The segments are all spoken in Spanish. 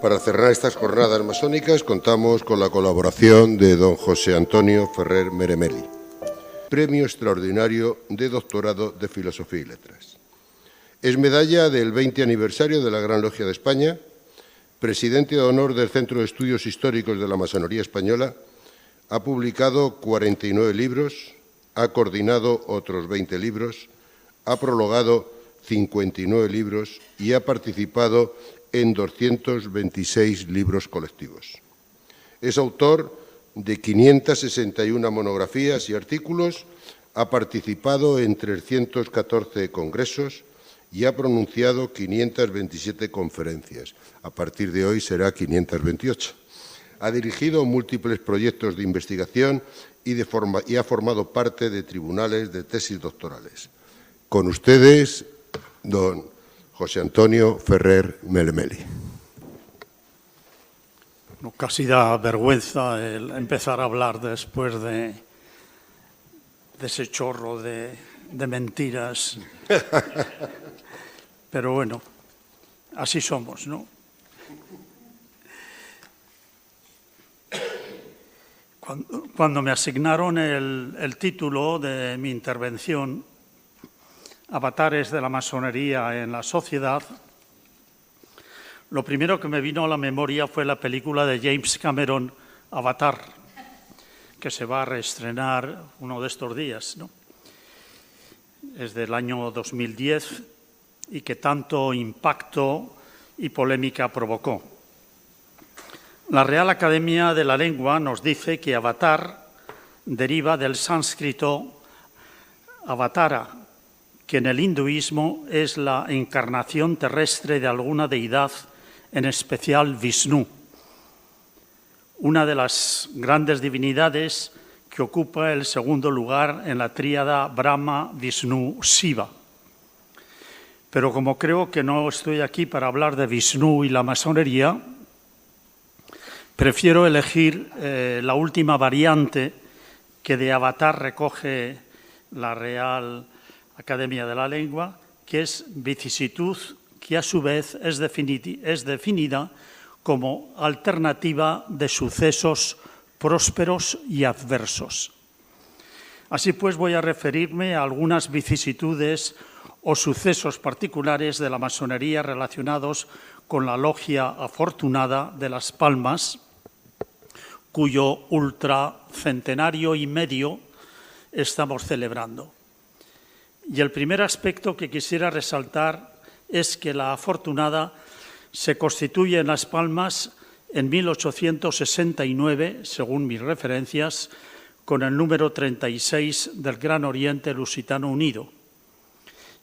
Para cerrar estas jornadas masónicas contamos con la colaboración de don José Antonio Ferrer Meremeli, Premio Extraordinario de Doctorado de Filosofía y Letras. Es medalla del 20 aniversario de la Gran Logia de España, presidente de honor del Centro de Estudios Históricos de la Masonería Española, ha publicado 49 libros, ha coordinado otros 20 libros, ha prologado 59 libros y ha participado en 226 libros colectivos. Es autor de 561 monografías y artículos, ha participado en 314 congresos y ha pronunciado 527 conferencias. A partir de hoy será 528. Ha dirigido múltiples proyectos de investigación y ha formado parte de tribunales de tesis doctorales. Con ustedes, don José Antonio Ferrer Meremeli. No, casi da vergüenza el empezar a hablar después de ese chorro de mentiras. Pero bueno, así somos, ¿no? Cuando me asignaron el título de mi intervención, Avatares de la masonería en la sociedad, lo primero que me vino a la memoria fue la película de James Cameron, Avatar, que se va a reestrenar uno de estos días, ¿no? Es del año 2010 y que tanto impacto y polémica provocó. La Real Academia de la Lengua nos dice que avatar deriva del sánscrito avatara, que en el hinduismo es la encarnación terrestre de alguna deidad, en especial Vishnu, una de las grandes divinidades que ocupa el segundo lugar en la tríada Brahma, Vishnu, Shiva. Pero como creo que no estoy aquí para hablar de Vishnu y la masonería, prefiero elegir la última variante que de avatar recoge la Real Academia de la Lengua, que es vicisitud, que a su vez es definida como alternativa de sucesos prósperos y adversos. Así pues, voy a referirme a algunas vicisitudes o sucesos particulares de la masonería relacionados con la logia afortunada de Las Palmas, cuyo ultracentenario y medio estamos celebrando. Y el primer aspecto que quisiera resaltar es que la afortunada se constituye en Las Palmas en 1869, según mis referencias, con el número 36 del Gran Oriente Lusitano Unido.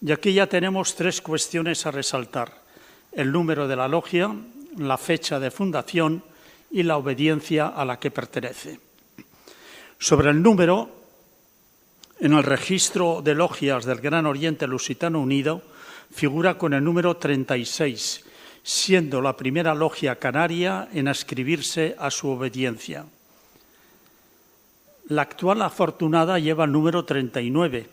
Y aquí ya tenemos tres cuestiones a resaltar: el número de la logia, la fecha de fundación y la obediencia a la que pertenece. Sobre el número, en el registro de logias del Gran Oriente Lusitano Unido figura con el número 36, siendo la primera logia canaria en adscribirse a su obediencia. La actual afortunada lleva el número 39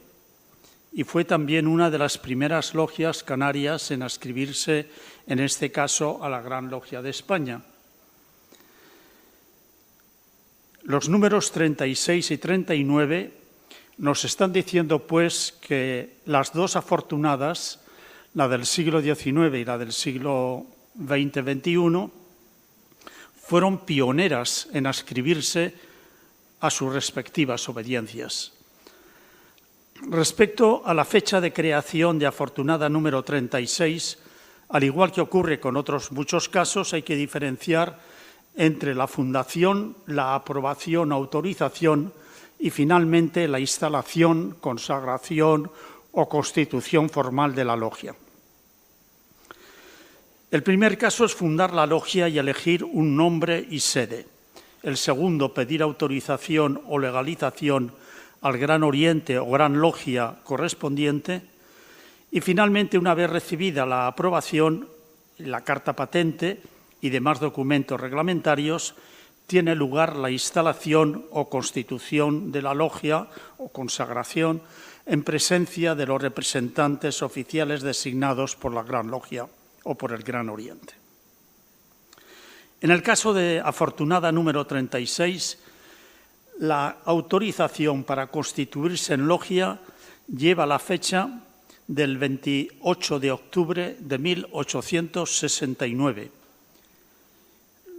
y fue también una de las primeras logias canarias en adscribirse, en este caso, a la Gran Logia de España. Los números 36 y 39 nos están diciendo, pues, que las dos afortunadas, la del siglo XIX y la del siglo XX-XXI, fueron pioneras en adscribirse a sus respectivas obediencias. Respecto a la fecha de creación de afortunada número 36, al igual que ocurre con otros muchos casos, hay que diferenciar entre la fundación, la aprobación, autorización y finalmente la instalación, consagración o constitución formal de la logia. El primer caso es fundar la logia y elegir un nombre y sede. El segundo, pedir autorización o legalización al Gran Oriente o Gran Logia correspondiente. Y finalmente, una vez recibida la aprobación, la carta patente y demás documentos reglamentarios, tiene lugar la instalación o constitución de la logia o consagración en presencia de los representantes oficiales designados por la Gran Logia o por el Gran Oriente. En el caso de Afortunada número 36, la autorización para constituirse en logia lleva la fecha del 28 de octubre de 1869,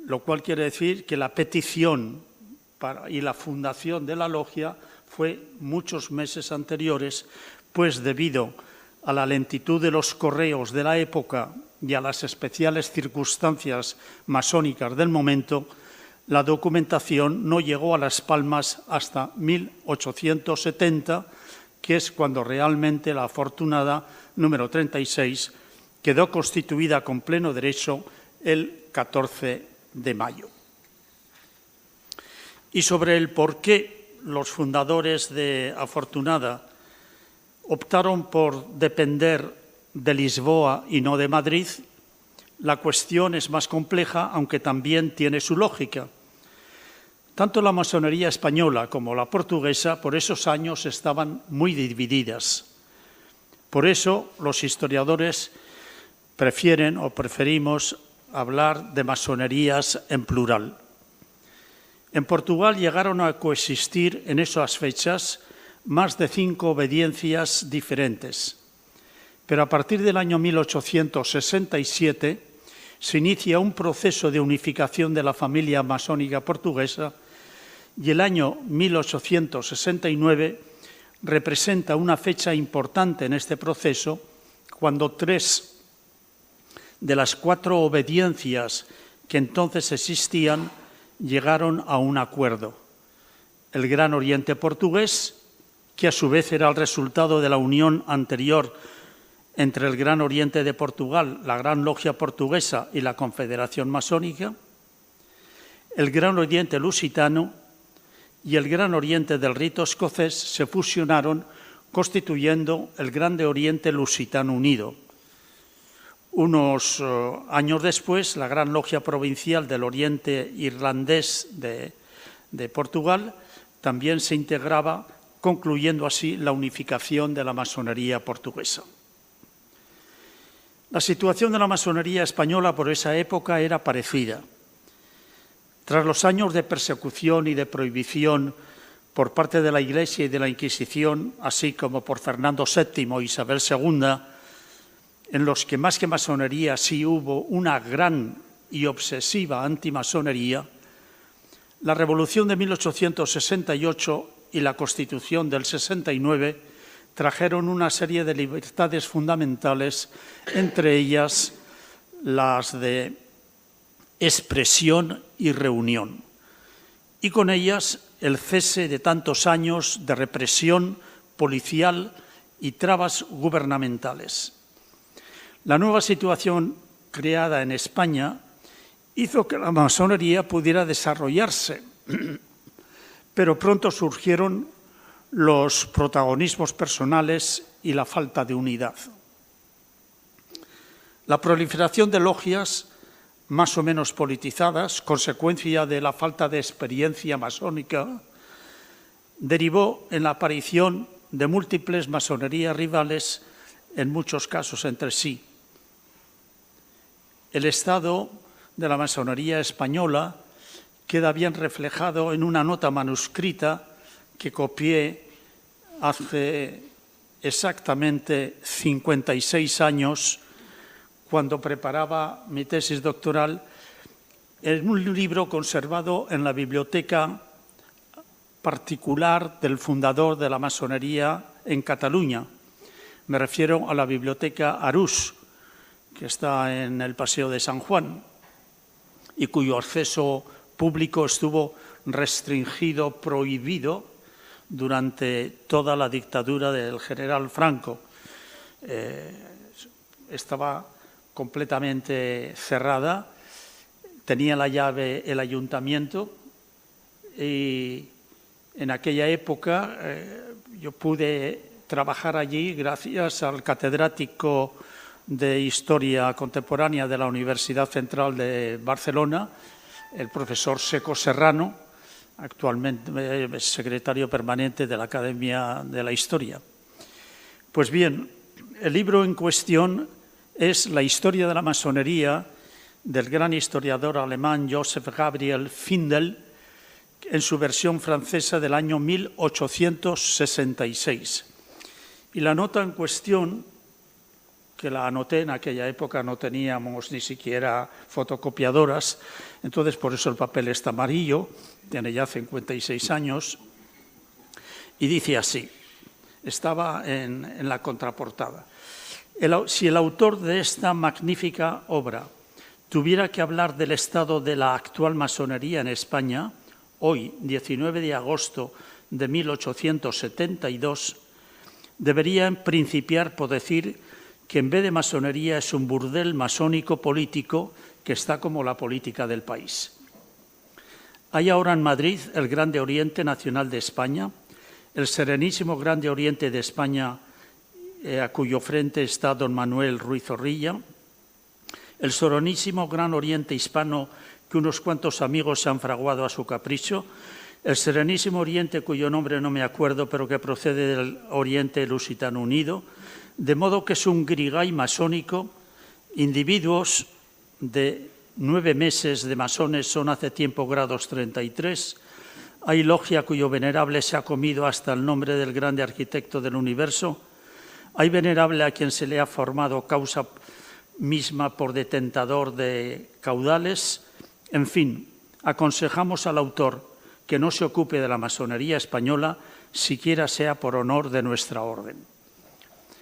lo cual quiere decir que la petición y la fundación de la logia fue muchos meses anteriores, pues debido a la lentitud de los correos de la época y a las especiales circunstancias masónicas del momento, la documentación no llegó a Las Palmas hasta 1870, que es cuando realmente la Afortunada número 36 quedó constituida con pleno derecho el 14 de mayo. Y sobre el por qué los fundadores de Afortunada optaron por depender de Lisboa y no de Madrid, la cuestión es más compleja, aunque también tiene su lógica. Tanto la masonería española como la portuguesa por esos años estaban muy divididas. Por eso los historiadores preferimos hablar de masonerías en plural. En Portugal llegaron a coexistir en esas fechas más de 5 obediencias diferentes. Pero a partir del año 1867 se inicia un proceso de unificación de la familia masónica portuguesa y el año 1869 representa una fecha importante en este proceso cuando 3 de las 4 obediencias que entonces existían llegaron a un acuerdo. El Gran Oriente portugués, que a su vez era el resultado de la unión anterior entre el Gran Oriente de Portugal, la Gran Logia Portuguesa y la Confederación Masónica, el Gran Oriente Lusitano y el Gran Oriente del Rito Escocés se fusionaron constituyendo el Grande Oriente Lusitano Unido. Unos años después, la Gran Logia Provincial del Oriente Irlandés de Portugal también se integraba, concluyendo así la unificación de la masonería portuguesa. La situación de la masonería española por esa época era parecida. Tras los años de persecución y de prohibición por parte de la Iglesia y de la Inquisición, así como por Fernando VII e Isabel II, en los que más que masonería sí hubo una gran y obsesiva antimasonería, la Revolución de 1868 y la Constitución del 69 trajeron una serie de libertades fundamentales, entre ellas las de expresión y reunión, y con ellas el cese de tantos años de represión policial y trabas gubernamentales. La nueva situación creada en España hizo que la masonería pudiera desarrollarse, pero pronto surgieron los protagonismos personales y la falta de unidad. La proliferación de logias más o menos politizadas, consecuencia de la falta de experiencia masónica, derivó en la aparición de múltiples masonerías rivales, en muchos casos entre sí. El estado de la masonería española queda bien reflejado en una nota manuscrita que copié hace exactamente 56 años, cuando preparaba mi tesis doctoral, en un libro conservado en la biblioteca particular del fundador de la masonería en Cataluña. Me refiero a la biblioteca Arús, que está en el Paseo de San Juan y cuyo acceso público estuvo restringido, prohibido durante toda la dictadura del general Franco. Estaba completamente cerrada, tenía la llave el ayuntamiento y en aquella época yo pude trabajar allí gracias al catedrático de Historia Contemporánea de la Universidad Central de Barcelona, el profesor Seco Serrano, actualmente es secretario permanente de la Academia de la Historia. Pues bien, el libro en cuestión es La historia de la masonería del gran historiador alemán Joseph Gabriel Findel en su versión francesa del año 1866. Y la nota en cuestión, que la anoté en aquella época, no teníamos ni siquiera fotocopiadoras, entonces por eso el papel está amarillo, tiene ya 56 años, y dice así, estaba en la contraportada. Si el autor de esta magnífica obra tuviera que hablar del estado de la actual masonería en España, hoy, 19 de agosto de 1872, debería principiar por decir que en vez de masonería es un burdel masónico político que está como la política del país. Hay ahora en Madrid el Grande Oriente Nacional de España, el Serenísimo Grande Oriente de España, a cuyo frente está don Manuel Ruiz Zorrilla, el Serenísimo Gran Oriente Hispano, que unos cuantos amigos se han fraguado a su capricho, el Serenísimo Oriente, cuyo nombre no me acuerdo, pero que procede del Oriente Lusitano Unido, de modo que es un grigay masónico. Individuos de 9 meses de masones son hace tiempo grados 33. Hay logia cuyo venerable se ha comido hasta el nombre del grande arquitecto del universo. Hay venerable a quien se le ha formado causa misma por detentador de caudales. En fin, aconsejamos al autor que no se ocupe de la masonería española, siquiera sea por honor de nuestra orden.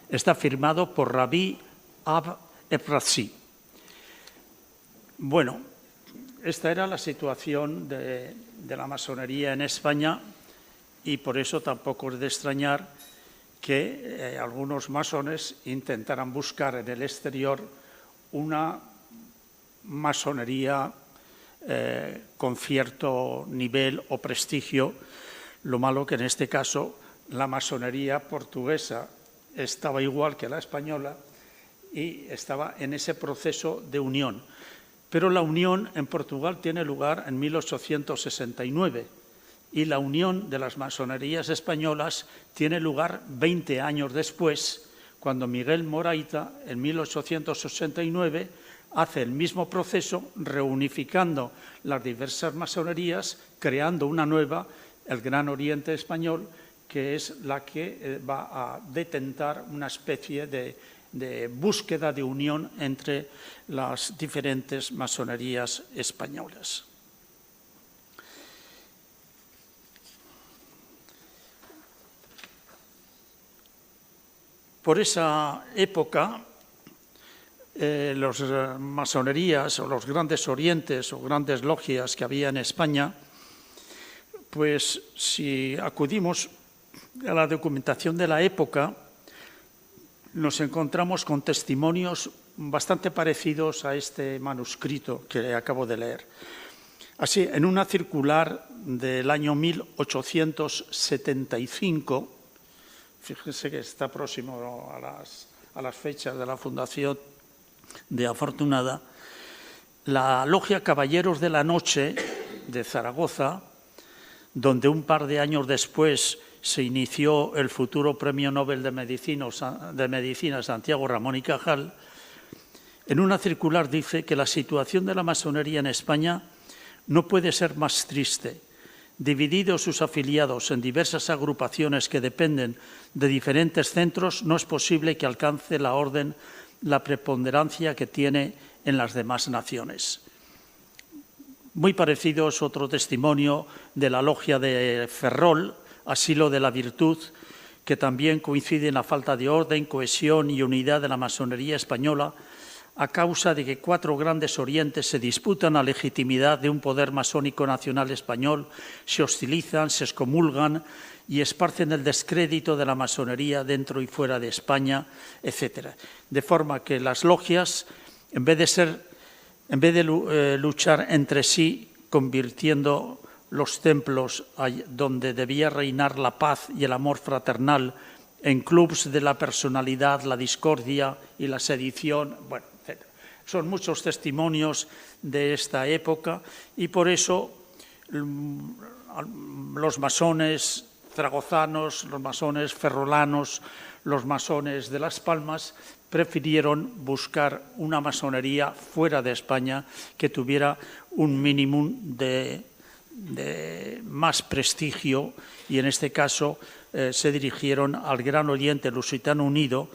Está firmado por Rabí Ab Ebrazi. Bueno, esta era la situación de la masonería en España y por eso tampoco es de extrañar que algunos masones intentaran buscar en el exterior una masonería con cierto nivel o prestigio. Lo malo que en este caso la masonería portuguesa estaba igual que la española y estaba en ese proceso de unión. Pero la unión en Portugal tiene lugar en 1869 y la unión de las masonerías españolas tiene lugar 20 años después, cuando Miguel Moraita, en 1869, hace el mismo proceso, reunificando las diversas masonerías, creando una nueva, el Gran Oriente Español, que es la que va a detentar una especie de búsqueda de unión entre las diferentes masonerías españolas. Por esa época, las masonerías o los grandes orientes o grandes logias que había en España, pues si acudimos a la documentación de la época, nos encontramos con testimonios bastante parecidos a este manuscrito que acabo de leer. Así, en una circular del año 1875, fíjense que está próximo a las fechas de la fundación de Afortunada, la Logia Caballeros de la Noche de Zaragoza, donde un par de años después se inició el futuro Premio Nobel de Medicina Santiago Ramón y Cajal, en una circular dice que la situación de la masonería en España no puede ser más triste. Divididos sus afiliados en diversas agrupaciones que dependen de diferentes centros, no es posible que alcance la orden la preponderancia que tiene en las demás naciones. Muy parecido es otro testimonio de la logia de Ferrol, Asilo de la Virtud, que también coincide en la falta de orden, cohesión y unidad de la masonería española a causa de que 4 grandes orientes se disputan la legitimidad de un poder masónico nacional español, se hostilizan, se excomulgan y esparcen el descrédito de la masonería dentro y fuera de España, etc. De forma que las logias, en vez de luchar entre sí, convirtiendo los templos donde debía reinar la paz y el amor fraternal en clubs de la personalidad, la discordia y la sedición, bueno, etc. Son muchos testimonios de esta época y por eso los masones zaragozanos, los masones ferrolanos, los masones de Las Palmas prefirieron buscar una masonería fuera de España que tuviera un mínimo de más prestigio, y en este caso se dirigieron al Gran Oriente Lusitano Unido,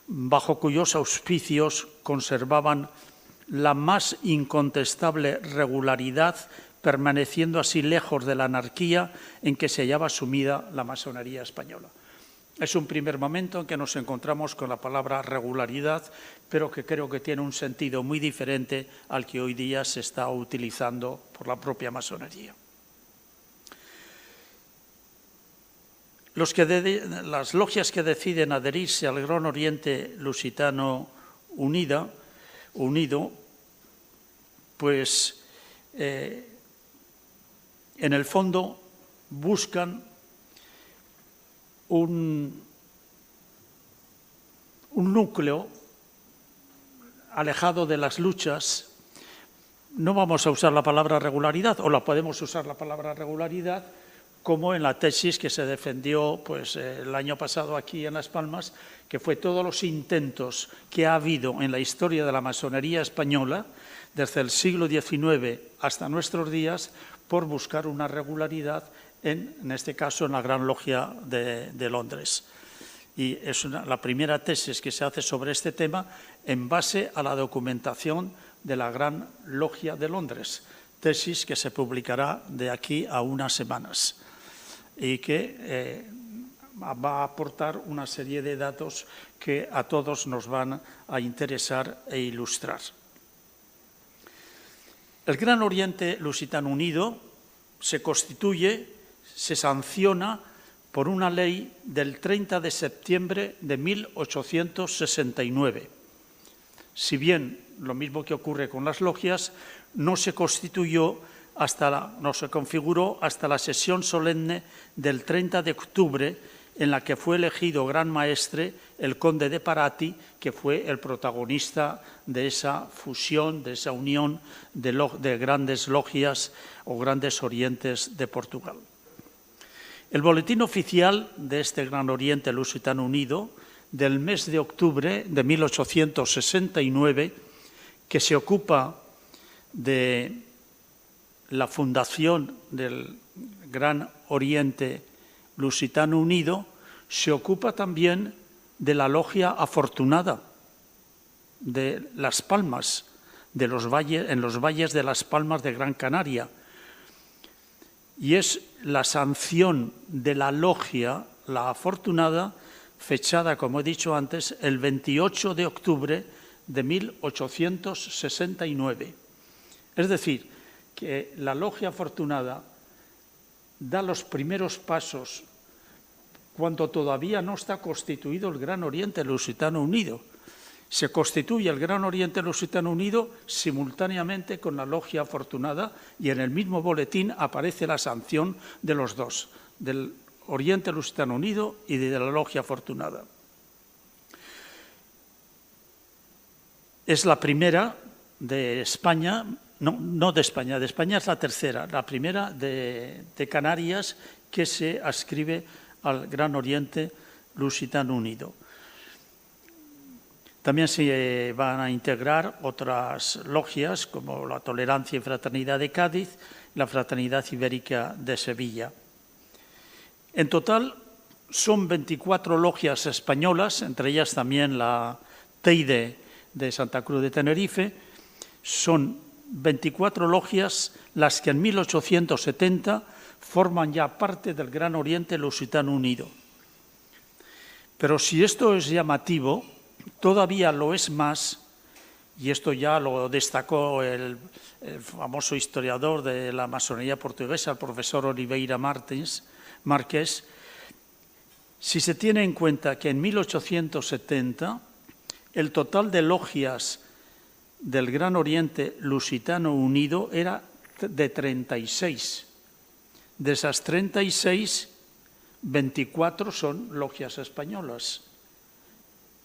bajo cuyos auspicios conservaban la más incontestable regularidad, permaneciendo así lejos de la anarquía en que se hallaba sumida la masonería española. Es un primer momento en que nos encontramos con la palabra regularidad, pero que creo que tiene un sentido muy diferente al que hoy día se está utilizando por la propia masonería. Las logias que deciden adherirse al Gran Oriente Lusitano Unido, pues en el fondo buscan un núcleo alejado de las luchas. No vamos a usar la palabra regularidad, o la podemos usar la palabra regularidad, como en la tesis que se defendió pues, el año pasado aquí en Las Palmas, que fue todos los intentos que ha habido en la historia de la masonería española, desde el siglo XIX hasta nuestros días, por buscar una regularidad, en este caso en la Gran Logia de Londres. Y es la primera tesis que se hace sobre este tema en base a la documentación de la Gran Logia de Londres, tesis que se publicará de aquí a unas semanas y que va a aportar una serie de datos que a todos nos van a interesar e ilustrar. El Gran Oriente Lusitano Unido se constituye, se sanciona por una ley del 30 de septiembre de 1869. Si bien, lo mismo que ocurre con las logias, no se configuró hasta la sesión solemne del 30 de octubre, en la que fue elegido gran maestre el conde de Paraty, que fue el protagonista de esa fusión, de esa unión de grandes logias o grandes orientes de Portugal. El boletín oficial de este Gran Oriente Lusitano Unido, del mes de octubre de 1869, que se ocupa de la fundación del Gran Oriente Lusitano Unido, se ocupa también de la logia afortunada de Las Palmas, en los valles de Las Palmas de Gran Canaria. Y es la sanción de la logia, la afortunada, fechada, como he dicho antes, el 28 de octubre de 1869. Es decir, que la logia afortunada da los primeros pasos cuando todavía no está constituido el Gran Oriente Lusitano Unido. Se constituye el Gran Oriente Lusitano Unido simultáneamente con la logia afortunada, y en el mismo boletín aparece la sanción de los dos, del Oriente Lusitano Unido y de la logia afortunada. Es la primera de España. No de España es la tercera, la primera de Canarias que se adscribe al Gran Oriente Lusitano Unido. También se van a integrar otras logias como la Tolerancia y Fraternidad de Cádiz y la Fraternidad Ibérica de Sevilla. En total son 24 logias españolas, entre ellas también la Teide de Santa Cruz de Tenerife. Son 24 logias las que en 1870 forman ya parte del Gran Oriente Lusitano Unido. Pero si esto es llamativo, todavía lo es más, y esto ya lo destacó el famoso historiador de la masonería portuguesa, el profesor Oliveira Marques, si se tiene en cuenta que en 1870 el total de logias del Gran Oriente Lusitano Unido era de 36. De esas 36, 24 son logias españolas.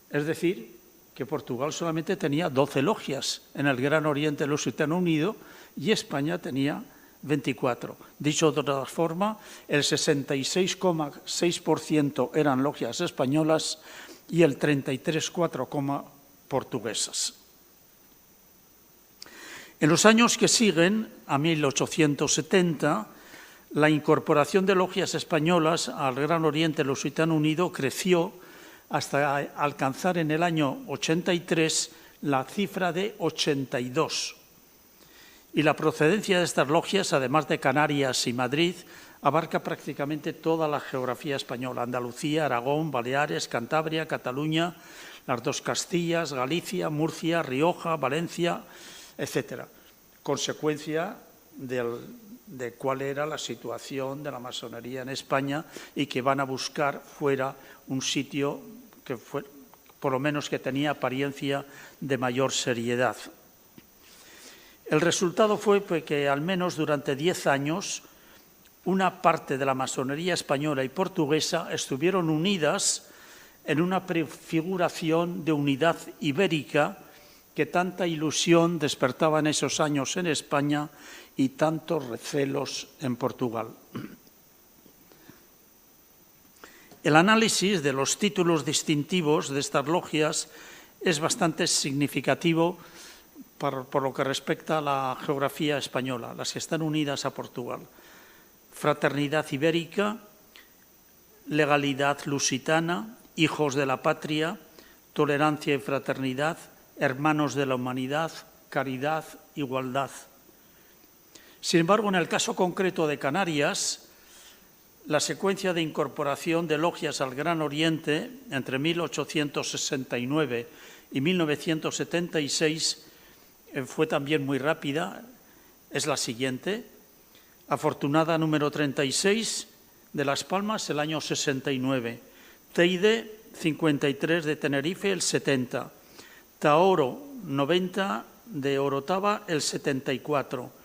Es decir, que Portugal solamente tenía 12 logias en el Gran Oriente Lusitano Unido y España tenía 24. Dicho de otra forma, el 66,6% eran logias españolas y el 33,4% portuguesas. En los años que siguen, a 1870, la incorporación de logias españolas al Gran Oriente Lusitano Unido creció hasta alcanzar en el año 83 la cifra de 82. Y la procedencia de estas logias, además de Canarias y Madrid, abarca prácticamente toda la geografía española: Andalucía, Aragón, Baleares, Cantabria, Cataluña, las dos Castillas, Galicia, Murcia, Rioja, Valencia, etcétera. Consecuencia de cuál era la situación de la masonería en España y que van a buscar fuera un sitio que fue, por lo menos que tenía apariencia de mayor seriedad. El resultado fue que al menos durante 10 años una parte de la masonería española y portuguesa estuvieron unidas en una prefiguración de unidad ibérica que tanta ilusión despertaba en esos años en España y tantos recelos en Portugal. El análisis de los títulos distintivos de estas logias es bastante significativo por lo que respecta a la geografía española, las que están unidas a Portugal: Fraternidad Ibérica, Legalidad Lusitana, Hijos de la Patria, Tolerancia y Fraternidad, Hermanos de la Humanidad, Caridad, Igualdad. Sin embargo, en el caso concreto de Canarias, la secuencia de incorporación de logias al Gran Oriente entre 1869 y 1976 fue también muy rápida. Es la siguiente: Afortunada número 36 de Las Palmas, el año 69. Teide 53 de Tenerife, el 70. Taoro 90 de Orotava, el 74.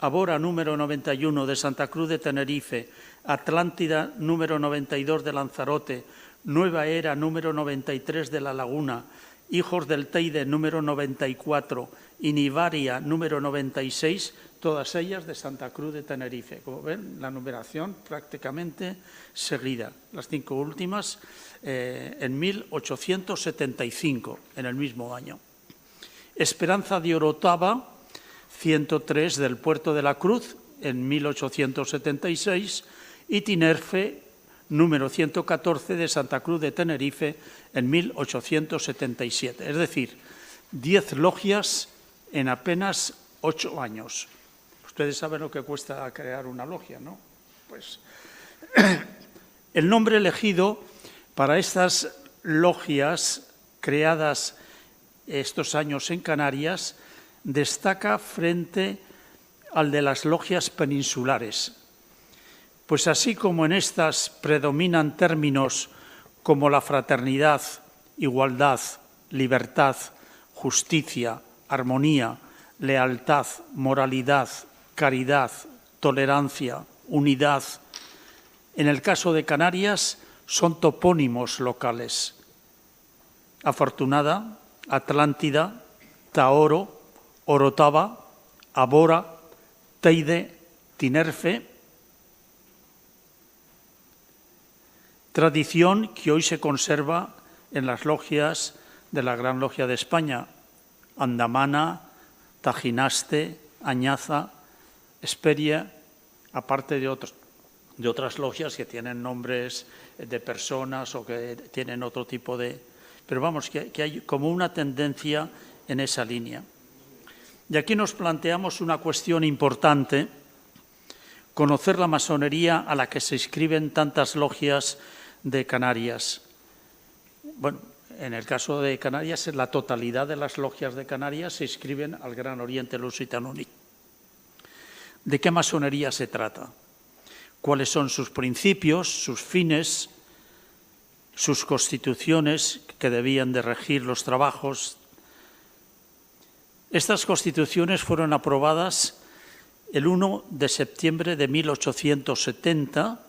Abora número 91 de Santa Cruz de Tenerife. Atlántida número 92 de Lanzarote. Nueva Era número 93 de La Laguna. Hijos del Teide número 94. Inivaria número 96, todas ellas de Santa Cruz de Tenerife. Como ven, la numeración prácticamente seguida. Las 5 últimas en 1875, en el mismo año. Esperanza de Orotava, 103 del Puerto de la Cruz, en 1876, y Tinerfe, número 114 de Santa Cruz de Tenerife, en 1877. Es decir, 10 logias en apenas 8 años. Ustedes saben lo que cuesta crear una logia, ¿no? Pues el nombre elegido para estas logias creadas estos años en Canarias destaca frente al de las logias peninsulares. Pues así como en estas predominan términos como la fraternidad, igualdad, libertad, justicia, armonía, lealtad, moralidad, caridad, tolerancia, unidad. En el caso de Canarias son topónimos locales: Afortunada, Atlántida, Taoro, Orotava, Abora, Teide, Tinerfe. Tradición que hoy se conserva en las logias de la Gran Logia de España: Andamana, Tajinaste, Añaza, Esperia, aparte de otras logias que tienen nombres de personas o que tienen otro tipo de... Pero vamos, que hay como una tendencia en esa línea. Y aquí nos planteamos una cuestión importante: conocer la masonería a la que se inscriben tantas logias de Canarias. Bueno, en el caso de Canarias, la totalidad de las logias de Canarias se inscriben al Gran Oriente Lusitano Unido. ¿De qué masonería se trata? ¿Cuáles son sus principios, sus fines, sus constituciones que debían de regir los trabajos? Estas constituciones fueron aprobadas el 1 de septiembre de 1870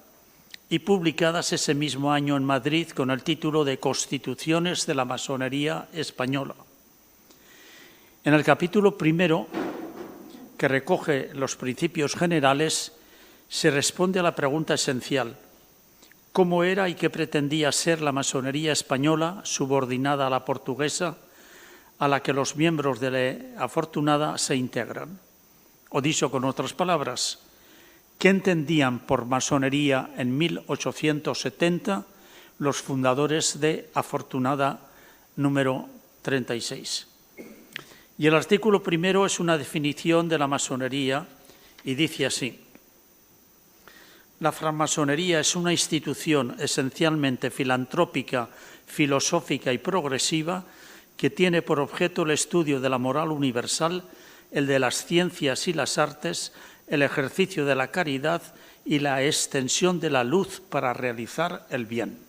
y publicadas ese mismo año en Madrid con el título de Constituciones de la Masonería Española. En el capítulo primero, que recoge los principios generales, se responde a la pregunta esencial: cómo era y qué pretendía ser la masonería española subordinada a la portuguesa, a la que los miembros de la afortunada se integran. O dicho con otras palabras, ¿qué entendían por masonería en 1870 los fundadores de Afortunada número 36? Y el artículo primero es una definición de la masonería y dice así: la francmasonería es una institución esencialmente filantrópica, filosófica y progresiva que tiene por objeto el estudio de la moral universal, el de las ciencias y las artes, el ejercicio de la caridad y la extensión de la luz para realizar el bien.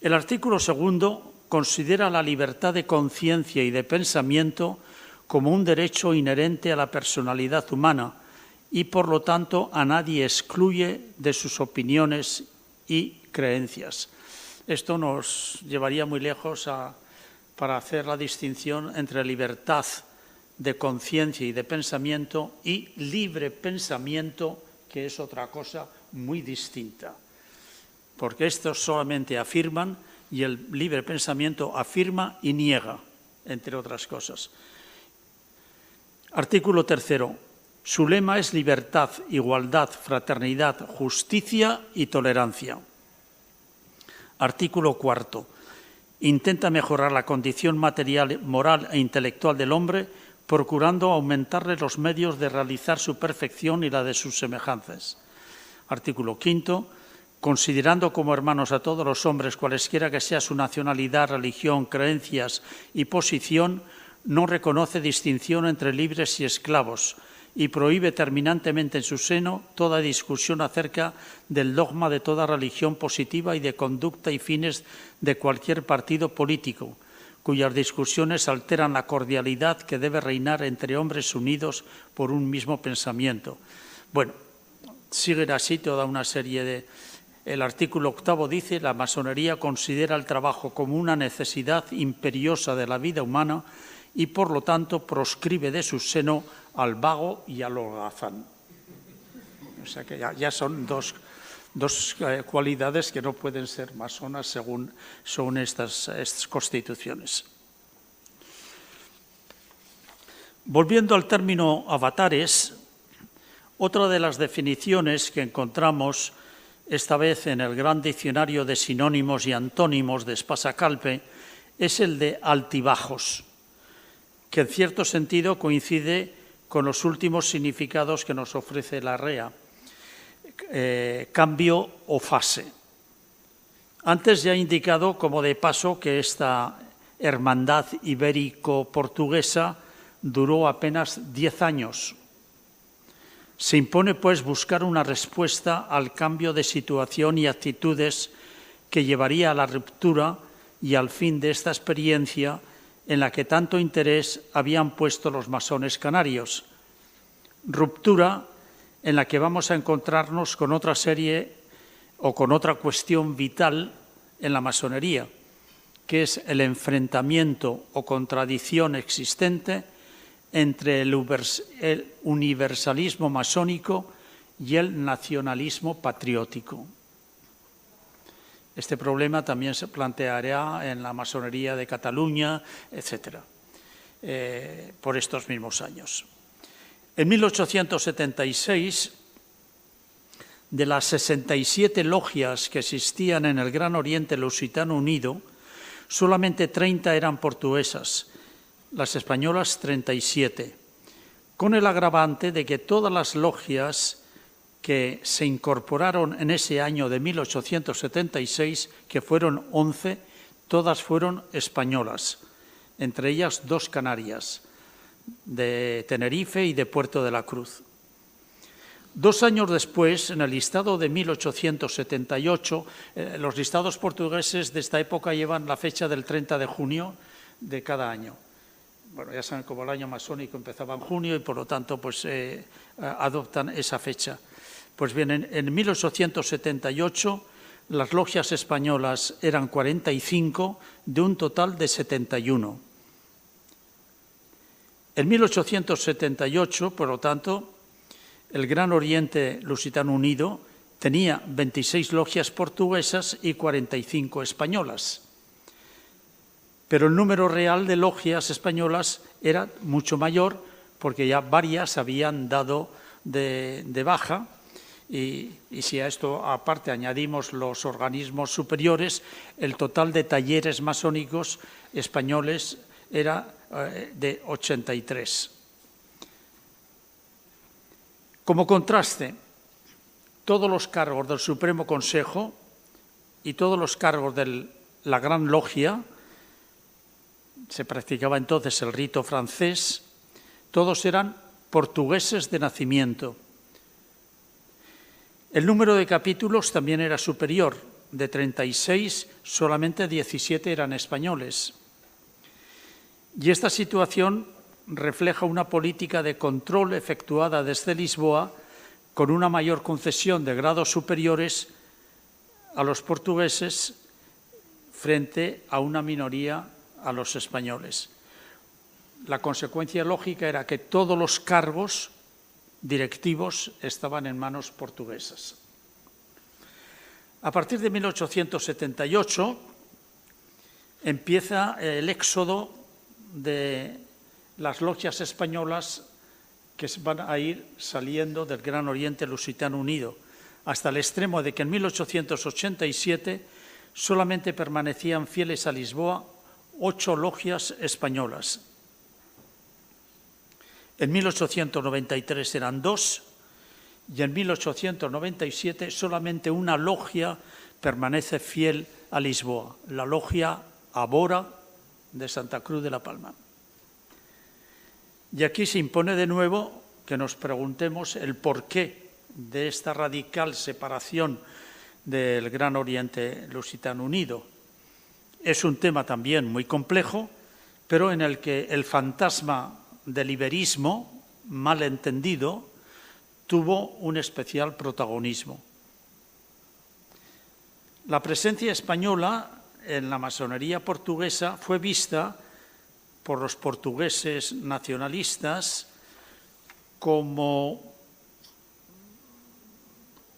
El artículo segundo considera la libertad de conciencia y de pensamiento como un derecho inherente a la personalidad humana y, por lo tanto, a nadie excluye de sus opiniones y creencias. Esto nos llevaría muy lejos para hacer la distinción entre libertad de conciencia y de pensamiento y libre pensamiento, que es otra cosa muy distinta. Porque estos solamente afirman y el libre pensamiento afirma y niega, entre otras cosas. Artículo tercero. Su lema es libertad, igualdad, fraternidad, justicia y tolerancia. Artículo cuarto. Intenta mejorar la condición material, moral e intelectual del hombre, procurando aumentarle los medios de realizar su perfección y la de sus semejantes. Artículo quinto. Considerando como hermanos a todos los hombres, cualesquiera que sea su nacionalidad, religión, creencias y posición, no reconoce distinción entre libres y esclavos y prohíbe terminantemente en su seno toda discusión acerca del dogma de toda religión positiva y de conducta y fines de cualquier partido político, cuyas discusiones alteran la cordialidad que debe reinar entre hombres unidos por un mismo pensamiento. Bueno, siguen así toda una serie de... El artículo octavo dice: la masonería considera el trabajo como una necesidad imperiosa de la vida humana y, por lo tanto, proscribe de su seno al vago y al holgazán. O sea que ya son dos cualidades que no pueden ser masonas según son estas constituciones. Volviendo al término avatares, otra de las definiciones que encontramos esta vez en el gran diccionario de sinónimos y antónimos de Espasa-Calpe es el de altibajos, que en cierto sentido coincide con los últimos significados que nos ofrece la REA, cambio o fase. Antes ya he indicado, como de paso, que esta hermandad ibérico-portuguesa duró apenas 10 años. Se impone, pues, buscar una respuesta al cambio de situación y actitudes que llevaría a la ruptura y al fin de esta experiencia en la que tanto interés habían puesto los masones canarios. Ruptura en la que vamos a encontrarnos con otra serie o con otra cuestión vital en la masonería, que es el enfrentamiento o contradicción existente entre el universalismo masónico y el nacionalismo patriótico. Este problema también se planteará en la masonería de Cataluña, etcétera, por estos mismos años. En 1876, de las 67 logias que existían en el Gran Oriente Lusitano Unido, solamente 30 eran portuguesas, las españolas 37, con el agravante de que todas las logias que se incorporaron en ese año de 1876, que fueron 11, todas fueron españolas, entre ellas 2 canarias, de Tenerife y de Puerto de la Cruz. 2 años después, en el listado de 1878, los listados portugueses de esta época llevan la fecha del 30 de junio de cada año. Bueno, ya saben, como el año masónico empezaba en junio y por lo tanto pues adoptan esa fecha. Pues bien, en 1878 las logias españolas eran 45 de un total de 71. En 1878, por lo tanto, el Gran Oriente Lusitano Unido tenía 26 logias portuguesas y 45 españolas. Pero el número real de logias españolas era mucho mayor porque ya varias habían dado de baja y si a esto aparte añadimos los organismos superiores, el total de talleres masónicos españoles era de 83. Como contraste, todos los cargos del Supremo Consejo y todos los cargos de la Gran Logia, se practicaba entonces el rito francés, todos eran portugueses de nacimiento. El número de capítulos también era superior, de 36 solamente 17 eran españoles. Y esta situación refleja una política de control efectuada desde Lisboa con una mayor concesión de grados superiores a los portugueses frente a una minoría a los españoles. La consecuencia lógica era que todos los cargos directivos estaban en manos portuguesas. A partir de 1878 empieza el éxodo de las logias españolas que van a ir saliendo del Gran Oriente Lusitano Unido, hasta el extremo de que en 1887 solamente permanecían fieles a Lisboa 8 logias españolas. En 1893 eran 2 y en 1897 solamente una logia permanece fiel a Lisboa, la logia Abora de Santa Cruz de la Palma. Y aquí se impone de nuevo que nos preguntemos el porqué de esta radical separación del Gran Oriente Lusitano Unido. Es un tema también muy complejo, pero en el que el fantasma del iberismo, mal entendido, tuvo un especial protagonismo. La presencia española en la masonería portuguesa fue vista por los portugueses nacionalistas como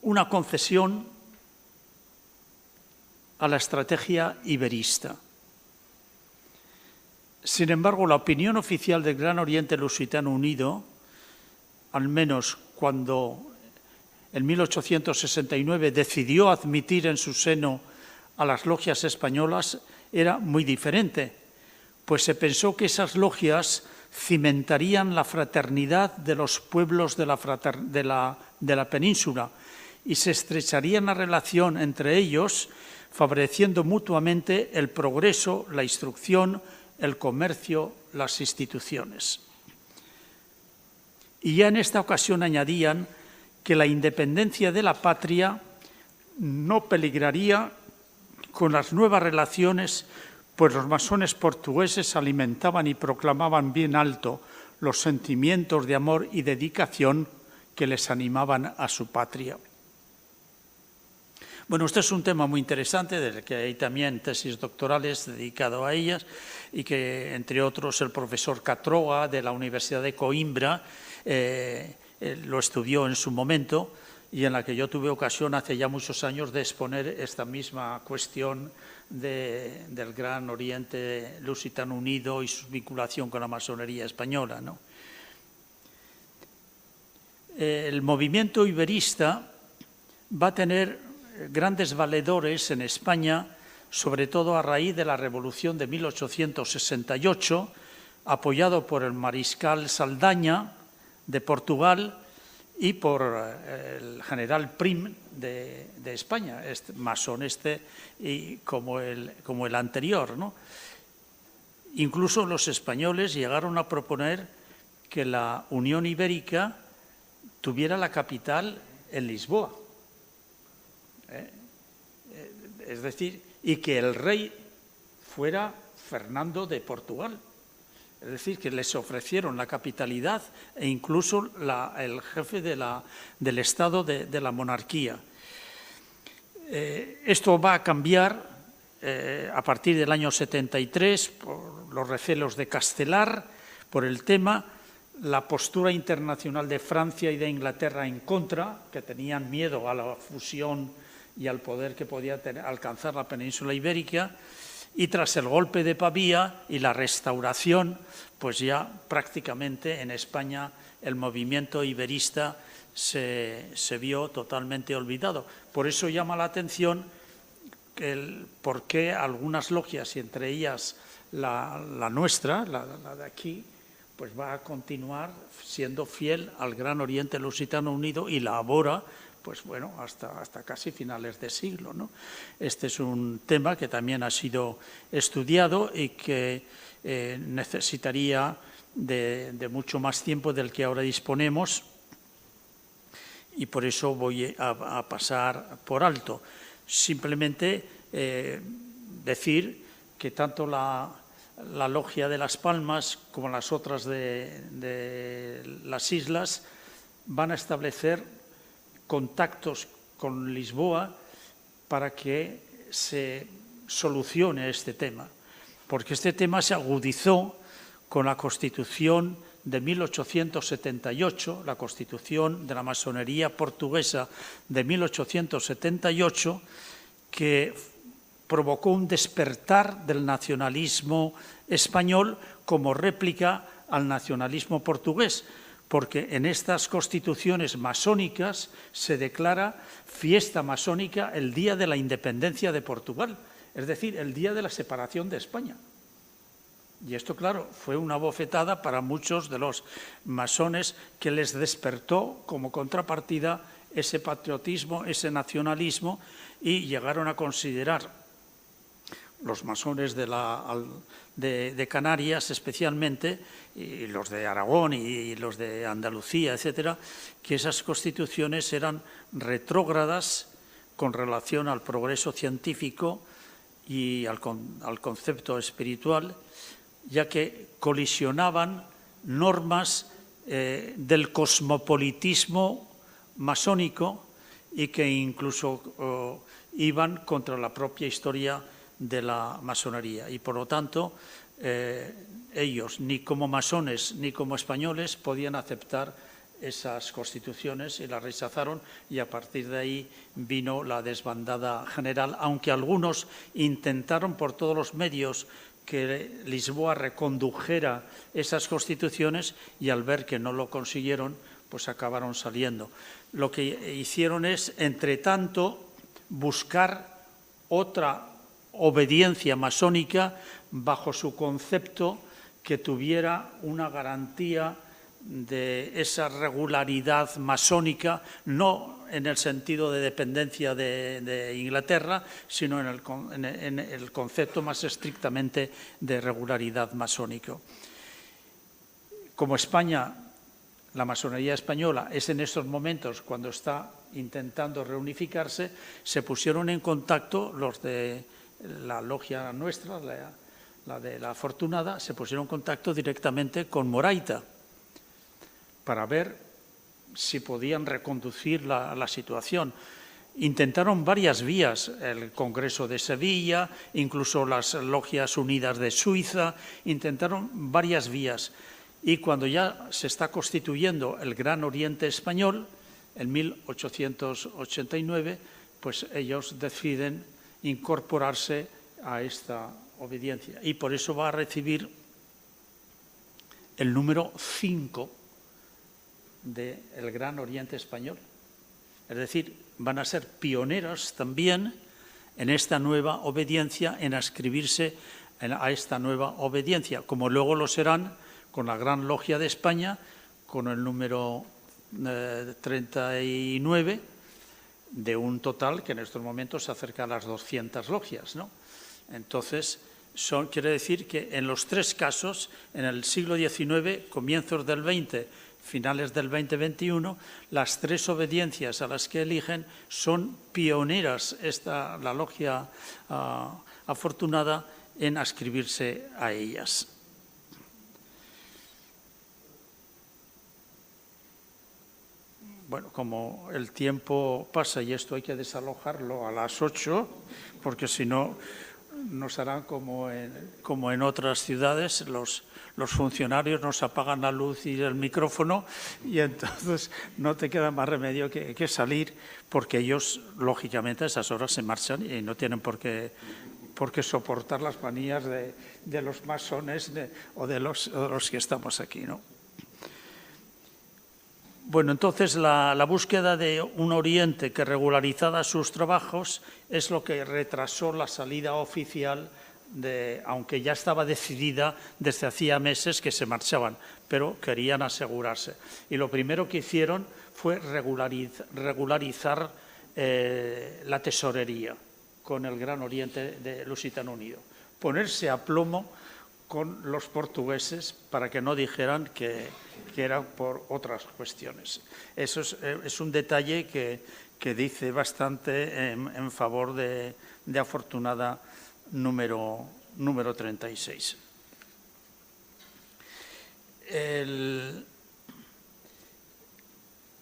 una concesión a la estrategia iberista. Sin embargo, la opinión oficial del Gran Oriente Lusitano Unido, al menos cuando en 1869 decidió admitir en su seno a las logias españolas, era muy diferente, pues se pensó que esas logias cimentarían la fraternidad de los pueblos de la península y se estrecharían la relación entre ellos, favoreciendo mutuamente el progreso, la instrucción, el comercio, las instituciones. Y ya en esta ocasión añadían que la independencia de la patria no peligraría con las nuevas relaciones, pues los masones portugueses alimentaban y proclamaban bien alto los sentimientos de amor y dedicación que les animaban a su patria. Bueno, este es un tema muy interesante, del que hay también tesis doctorales dedicadas a ellas y que, entre otros, el profesor Catroga de la Universidad de Coimbra lo estudió en su momento y en la que yo tuve ocasión hace ya muchos años de exponer esta misma cuestión del Gran Oriente Lusitano Unido y su vinculación con la masonería española, ¿no? El movimiento iberista va a tener grandes valedores en España, sobre todo a raíz de la Revolución de 1868, apoyado por el mariscal Saldaña de Portugal y por el general Prim de España, masón y como el anterior, ¿no? Incluso los españoles llegaron a proponer que la Unión Ibérica tuviera la capital en Lisboa. Es decir, y que el rey fuera Fernando de Portugal. Es decir, que les ofrecieron la capitalidad e incluso el jefe del Estado de la monarquía. Esto va a cambiar a partir del año 73 por los recelos de Castelar, por el tema, la postura internacional de Francia y de Inglaterra en contra, que tenían miedo a la fusión y al poder que podía alcanzar la península ibérica, y tras el golpe de Pavía y la restauración, pues ya prácticamente en España el movimiento iberista se vio totalmente olvidado. Por eso llama la atención por qué algunas logias, y entre ellas la nuestra, la de aquí, pues va a continuar siendo fiel al Gran Oriente Lusitano Unido y la abora, pues bueno, hasta casi finales de siglo, ¿no? Este es un tema que también ha sido estudiado y que necesitaría de mucho más tiempo del que ahora disponemos, y por eso voy a pasar por alto. Simplemente decir que tanto la Logia de Las Palmas como las otras de las islas van a establecer contactos con Lisboa para que se solucione este tema, porque este tema se agudizó con la Constitución de 1878, la Constitución de la Masonería portuguesa de 1878, que provocó un despertar del nacionalismo español como réplica al nacionalismo portugués, porque en estas constituciones masónicas se declara fiesta masónica el día de la independencia de Portugal, es decir, el día de la separación de España. Y esto, claro, fue una bofetada para muchos de los masones, que les despertó como contrapartida ese patriotismo, ese nacionalismo, y llegaron a considerar los masones de Canarias especialmente, y los de Aragón y los de Andalucía, etcétera, que esas constituciones eran retrógradas con relación al progreso científico y al concepto espiritual, ya que colisionaban normas del cosmopolitismo masónico y que incluso iban contra la propia historia de la masonería. Y por lo tanto, ellos, ni como masones ni como españoles, podían aceptar esas constituciones y las rechazaron, y a partir de ahí vino la desbandada general, aunque algunos intentaron por todos los medios que Lisboa recondujera esas constituciones, y al ver que no lo consiguieron, pues acabaron saliendo. Lo que hicieron es, entre tanto, buscar otra obediencia masónica bajo su concepto que tuviera una garantía de esa regularidad masónica, no en el sentido de dependencia de Inglaterra, sino en el concepto más estrictamente de regularidad masónico. Como España, la masonería española, es en estos momentos cuando está intentando reunificarse, se pusieron en contacto los de la logia nuestra, la de la Afortunada, se pusieron en contacto directamente con Moraita para ver si podían reconducir la situación. Intentaron varias vías, el Congreso de Sevilla, incluso las Logias Unidas de Suiza, intentaron varias vías. Y cuando ya se está constituyendo el Gran Oriente Español, en 1889, pues ellos deciden incorporarse a esta obediencia. Y por eso va a recibir el número 5 del Gran Oriente Español. Es decir, van a ser pioneros también en esta nueva obediencia, en adscribirse a esta nueva obediencia, como luego lo serán con la Gran Logia de España, con el número 39, de un total que en estos momentos se acerca a las 200 logias, ¿no? Entonces, quiere decir que en los tres casos, en el siglo XIX, comienzos del XX, finales del 20-21, las tres obediencias a las que eligen son pioneras, la logia Afortunada, en adscribirse a ellas. Bueno, como el tiempo pasa y esto hay que desalojarlo a las 8, porque si no nos harán como en otras ciudades, los funcionarios nos apagan la luz y el micrófono y entonces no te queda más remedio que salir, porque ellos, lógicamente, a esas horas se marchan y no tienen por qué soportar las manías de los masones o de los que estamos aquí, ¿no? Bueno, entonces la búsqueda de un Oriente que regularizara sus trabajos es lo que retrasó la salida oficial, aunque ya estaba decidida desde hacía meses que se marchaban, pero querían asegurarse. Y lo primero que hicieron fue regularizar la tesorería con el Gran Oriente de Lusitano Unido, ponerse a plomo con los portugueses para que no dijeran que era por otras cuestiones. Eso es un detalle que dice bastante en favor de Afortunada número 36.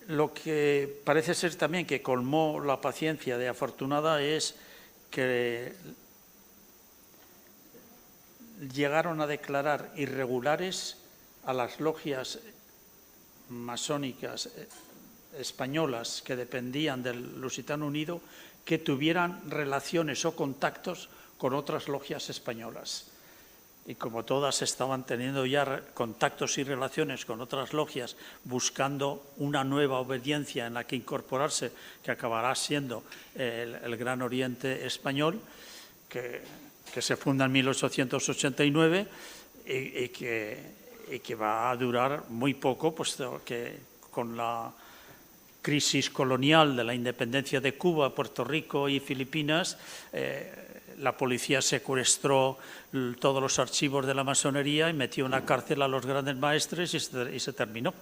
Lo que parece ser también que colmó la paciencia de Afortunada es que llegaron a declarar irregulares a las logias masónicas españolas que dependían del Lusitano Unido, que tuvieran relaciones o contactos con otras logias españolas. Y como todas estaban teniendo ya contactos y relaciones con otras logias, buscando una nueva obediencia en la que incorporarse, que acabará siendo el Gran Oriente Español, que se funda en 1889 y que va a durar muy poco, puesto que con la crisis colonial de la independencia de Cuba, Puerto Rico y Filipinas, la policía secuestró todos los archivos de la masonería y metió en la cárcel a los grandes maestres y se terminó.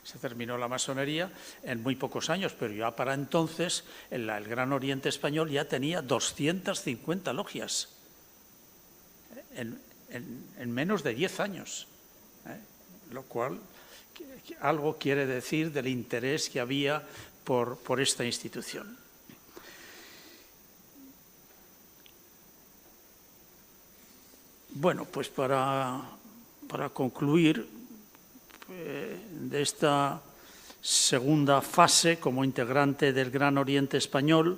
Se terminó la masonería en muy pocos años, pero ya para entonces el Gran Oriente Español ya tenía 250 logias en menos de 10 años, lo cual algo quiere decir del interés que había por esta institución. Bueno, pues para concluir de esta segunda fase como integrante del Gran Oriente Español,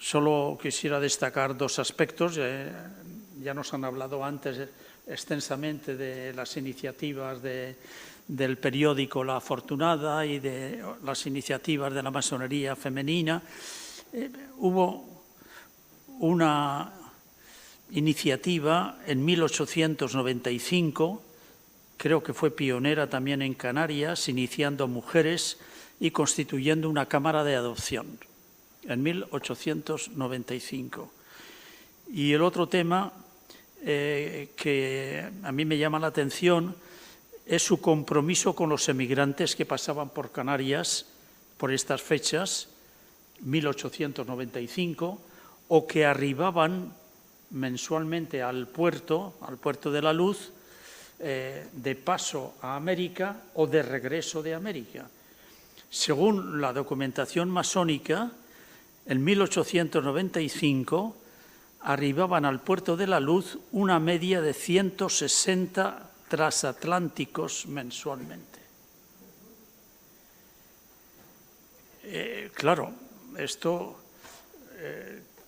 solo quisiera destacar dos aspectos. Ya nos han hablado antes extensamente de las iniciativas del periódico La Afortunada y de las iniciativas de la masonería femenina. Hubo una iniciativa en 1895, creo que fue pionera también en Canarias, iniciando mujeres y constituyendo una cámara de adopción, en 1895. Y el otro tema que a mí me llama la atención es su compromiso con los emigrantes que pasaban por Canarias por estas fechas, 1895, o que arribaban mensualmente al puerto de la Luz, de paso a América o de regreso de América. Según la documentación masónica, en 1895 arribaban al puerto de la Luz una media de 160 transatlánticos mensualmente. Claro, esto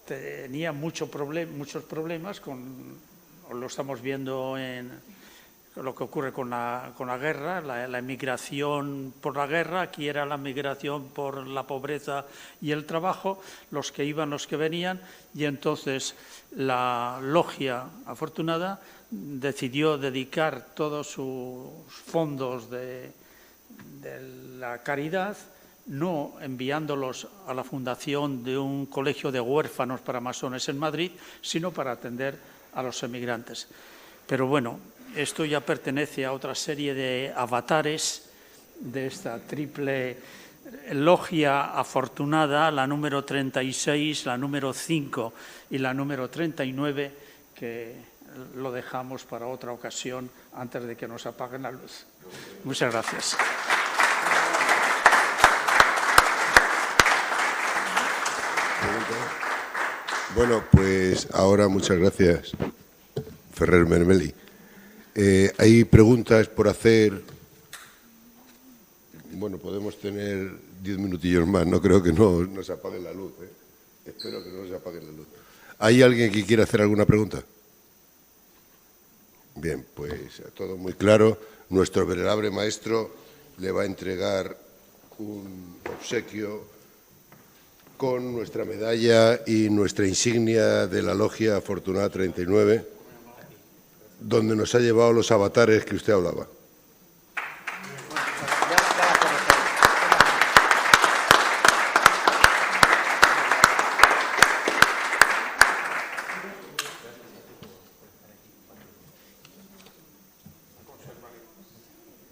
tenía muchos problemas lo estamos viendo en lo que ocurre con la guerra, la emigración por la guerra. Aquí era la migración por la pobreza y el trabajo, los que iban, los que venían, y entonces la logia Afortunada decidió dedicar todos sus fondos de la caridad, no enviándolos a la fundación de un colegio de huérfanos para masones en Madrid, sino para atender a los emigrantes. Pero bueno, esto ya pertenece a otra serie de avatares de esta triple logia Afortunada, la número 36, la número 5 y la número 39, que lo dejamos para otra ocasión antes de que nos apaguen la luz. Muchas gracias. Bueno, pues ahora muchas gracias, Ferrer Mermeli. Hay preguntas por hacer. Bueno, podemos tener 10 minutillos más. No creo que nos apaguen la luz. Espero que no nos apaguen la luz. ¿Hay alguien que quiera hacer alguna pregunta? Bien, pues todo muy claro. Nuestro venerable maestro le va a entregar un obsequio con nuestra medalla y nuestra insignia de la Logia Afortunada 39, donde nos ha llevado los avatares que usted hablaba.